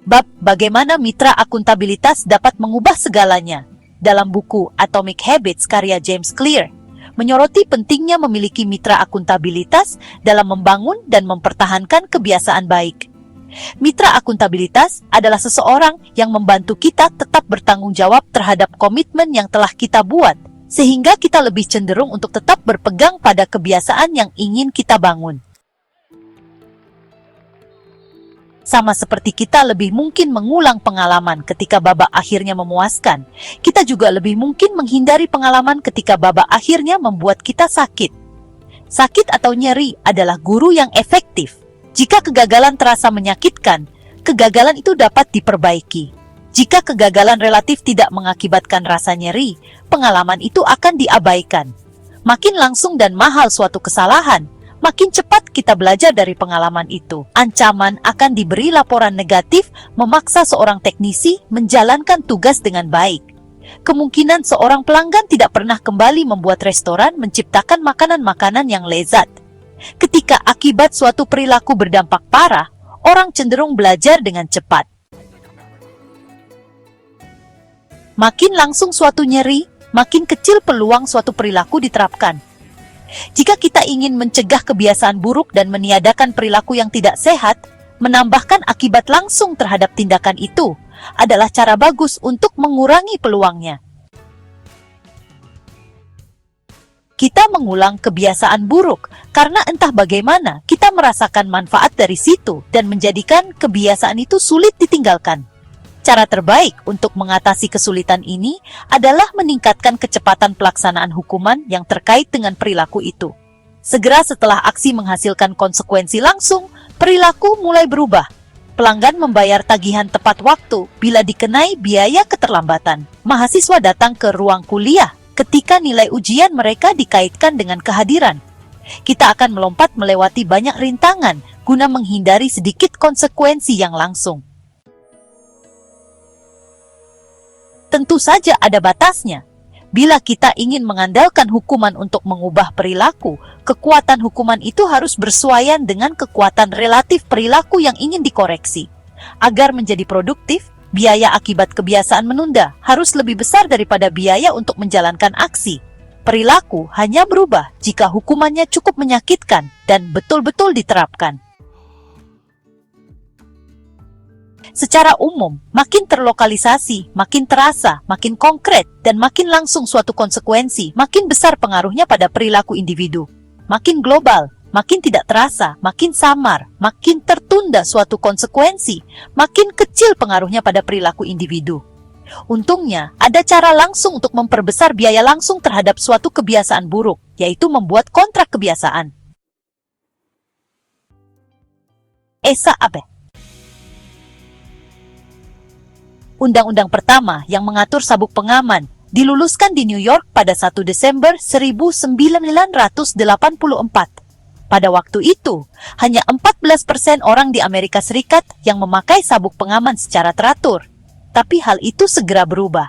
Bab Bagaimana Mitra Akuntabilitas Dapat Mengubah Segalanya dalam buku Atomic Habits karya James Clear menyoroti pentingnya memiliki mitra akuntabilitas dalam membangun dan mempertahankan kebiasaan baik. Mitra akuntabilitas adalah seseorang yang membantu kita tetap bertanggung jawab terhadap komitmen yang telah kita buat, sehingga kita lebih cenderung untuk tetap berpegang pada kebiasaan yang ingin kita bangun. Sama seperti kita lebih mungkin mengulang pengalaman ketika babak akhirnya memuaskan, kita juga lebih mungkin menghindari pengalaman ketika babak akhirnya membuat kita sakit. Sakit atau nyeri adalah guru yang efektif. Jika kegagalan terasa menyakitkan, kegagalan itu dapat diperbaiki. Jika kegagalan relatif tidak mengakibatkan rasa nyeri, pengalaman itu akan diabaikan. Makin langsung dan mahal suatu kesalahan, makin cepat kita belajar dari pengalaman itu. Ancaman akan diberi laporan negatif memaksa seorang teknisi menjalankan tugas dengan baik. Kemungkinan seorang pelanggan tidak pernah kembali membuat restoran menciptakan makanan-makanan yang lezat. Ketika akibat suatu perilaku berdampak parah, orang cenderung belajar dengan cepat. Makin langsung suatu nyeri, makin kecil peluang suatu perilaku diterapkan. Jika kita ingin mencegah kebiasaan buruk dan meniadakan perilaku yang tidak sehat, menambahkan akibat langsung terhadap tindakan itu adalah cara bagus untuk mengurangi peluangnya. Kita mengulang kebiasaan buruk karena entah bagaimana kita merasakan manfaat dari situ dan menjadikan kebiasaan itu sulit ditinggalkan. Cara terbaik untuk mengatasi kesulitan ini adalah meningkatkan kecepatan pelaksanaan hukuman yang terkait dengan perilaku itu. Segera setelah aksi menghasilkan konsekuensi langsung, perilaku mulai berubah. Pelanggan membayar tagihan tepat waktu bila dikenai biaya keterlambatan. Mahasiswa datang ke ruang kuliah ketika nilai ujian mereka dikaitkan dengan kehadiran. Kita akan melompat melewati banyak rintangan guna menghindari sedikit konsekuensi yang langsung. Tentu saja ada batasnya. Bila kita ingin mengandalkan hukuman untuk mengubah perilaku, kekuatan hukuman itu harus bersuaian dengan kekuatan relatif perilaku yang ingin dikoreksi. Agar menjadi produktif, biaya akibat kebiasaan menunda harus lebih besar daripada biaya untuk menjalankan aksi. Perilaku hanya berubah jika hukumannya cukup menyakitkan dan betul-betul diterapkan. Secara umum, makin terlokalisasi, makin terasa, makin konkret, dan makin langsung suatu konsekuensi, makin besar pengaruhnya pada perilaku individu. Makin global, makin tidak terasa, makin samar, makin tertunda suatu konsekuensi, makin kecil pengaruhnya pada perilaku individu. Untungnya, ada cara langsung untuk memperbesar biaya langsung terhadap suatu kebiasaan buruk, yaitu membuat kontrak kebiasaan. Esa Abe. Undang-undang pertama yang mengatur sabuk pengaman diluluskan di New York pada 1 Desember 1984. Pada waktu itu, hanya 14% orang di Amerika Serikat yang memakai sabuk pengaman secara teratur. Tapi hal itu segera berubah.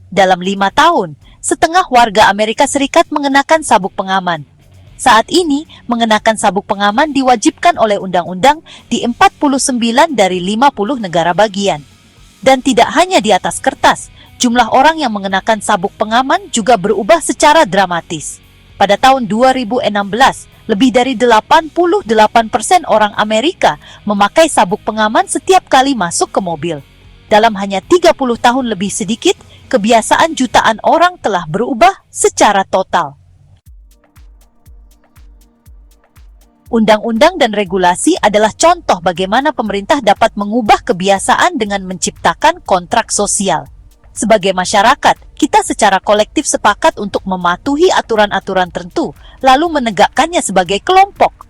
Dalam 5 tahun, setengah warga Amerika Serikat mengenakan sabuk pengaman. Saat ini, mengenakan sabuk pengaman diwajibkan oleh undang-undang di 49 dari 50 negara bagian. Dan tidak hanya di atas kertas, jumlah orang yang mengenakan sabuk pengaman juga berubah secara dramatis. Pada tahun 2016, lebih dari 88% orang Amerika memakai sabuk pengaman setiap kali masuk ke mobil. Dalam hanya 30 tahun lebih sedikit, kebiasaan jutaan orang telah berubah secara total. Undang-undang dan regulasi adalah contoh bagaimana pemerintah dapat mengubah kebiasaan dengan menciptakan kontrak sosial. Sebagai masyarakat, kita secara kolektif sepakat untuk mematuhi aturan-aturan tertentu, lalu menegakkannya sebagai kelompok.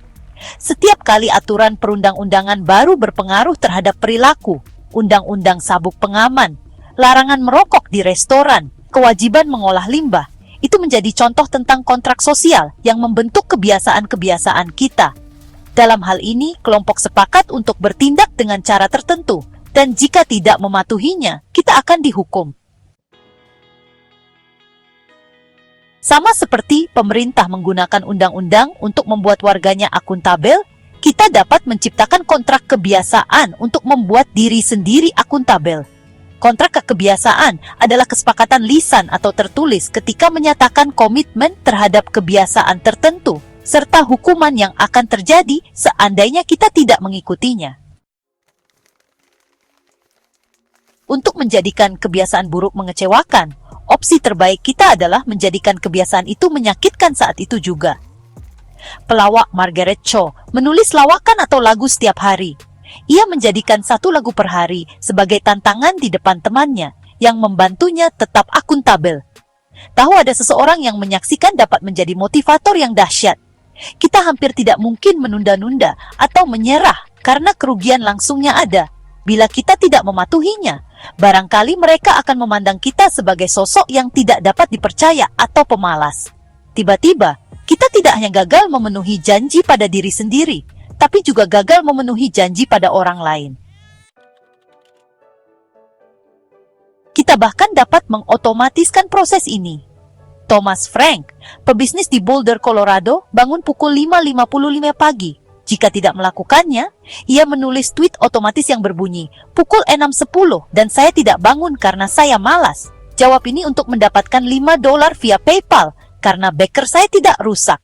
Setiap kali aturan perundang-undangan baru berpengaruh terhadap perilaku, undang-undang sabuk pengaman, larangan merokok di restoran, kewajiban mengolah limbah, itu menjadi contoh tentang kontrak sosial yang membentuk kebiasaan-kebiasaan kita. Dalam hal ini, kelompok sepakat untuk bertindak dengan cara tertentu, dan jika tidak mematuhinya, kita akan dihukum. Sama seperti pemerintah menggunakan undang-undang untuk membuat warganya akuntabel, Kita dapat menciptakan kontrak kebiasaan untuk membuat diri sendiri akuntabel. Kontrak kebiasaan adalah kesepakatan lisan atau tertulis ketika menyatakan komitmen terhadap kebiasaan tertentu, serta hukuman yang akan terjadi seandainya kita tidak mengikutinya. Untuk menjadikan kebiasaan buruk mengecewakan, opsi terbaik kita adalah menjadikan kebiasaan itu menyakitkan saat itu juga. Pelawak Margaret Cho menulis lawakan atau lagu setiap hari. Ia menjadikan satu lagu per hari sebagai tantangan di depan temannya yang membantunya tetap akuntabel. Tahu ada seseorang yang menyaksikan dapat menjadi motivator yang dahsyat. Kita hampir tidak mungkin menunda-nunda atau menyerah karena kerugian langsungnya ada. Bila kita tidak mematuhinya, barangkali mereka akan memandang kita sebagai sosok yang tidak dapat dipercaya atau pemalas. Tiba-tiba, kita tidak hanya gagal memenuhi janji pada diri sendiri, tapi juga gagal memenuhi janji pada orang lain. Kita bahkan dapat mengotomatiskan proses ini. Thomas Frank, pebisnis di Boulder, Colorado, bangun pukul 5.55 pagi. Jika tidak melakukannya, ia menulis tweet otomatis yang berbunyi, pukul 6.10 dan saya tidak bangun karena saya malas. Jawab ini untuk mendapatkan $5 via PayPal karena beker saya tidak rusak.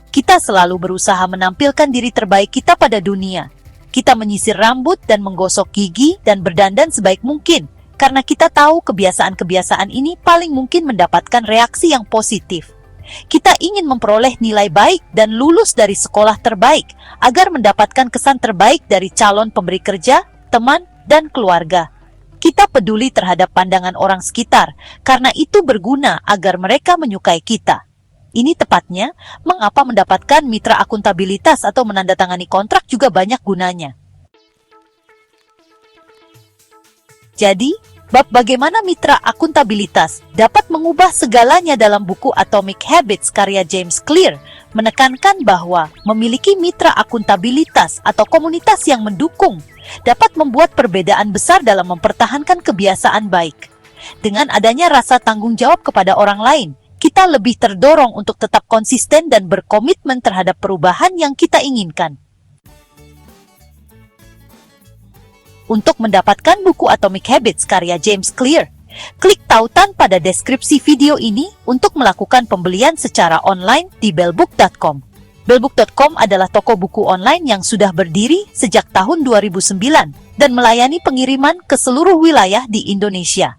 Kita selalu berusaha menampilkan diri terbaik kita pada dunia. Kita menyisir rambut dan menggosok gigi dan berdandan sebaik mungkin, karena kita tahu kebiasaan-kebiasaan ini paling mungkin mendapatkan reaksi yang positif. Kita ingin memperoleh nilai baik dan lulus dari sekolah terbaik, agar mendapatkan kesan terbaik dari calon pemberi kerja, teman, dan keluarga. Kita peduli terhadap pandangan orang sekitar, karena itu berguna agar mereka menyukai kita. Ini tepatnya mengapa mendapatkan mitra akuntabilitas atau menandatangani kontrak juga banyak gunanya. Jadi, bab bagaimana mitra akuntabilitas dapat mengubah segalanya dalam buku Atomic Habits karya James Clear menekankan bahwa memiliki mitra akuntabilitas atau komunitas yang mendukung dapat membuat perbedaan besar dalam mempertahankan kebiasaan baik. Dengan adanya rasa tanggung jawab kepada orang lain, kita lebih terdorong untuk tetap konsisten dan berkomitmen terhadap perubahan yang kita inginkan. Untuk mendapatkan buku Atomic Habits karya James Clear, klik tautan pada deskripsi video ini untuk melakukan pembelian secara online di bellbook.com. Bellbook.com adalah toko buku online yang sudah berdiri sejak tahun 2009 dan melayani pengiriman ke seluruh wilayah di Indonesia.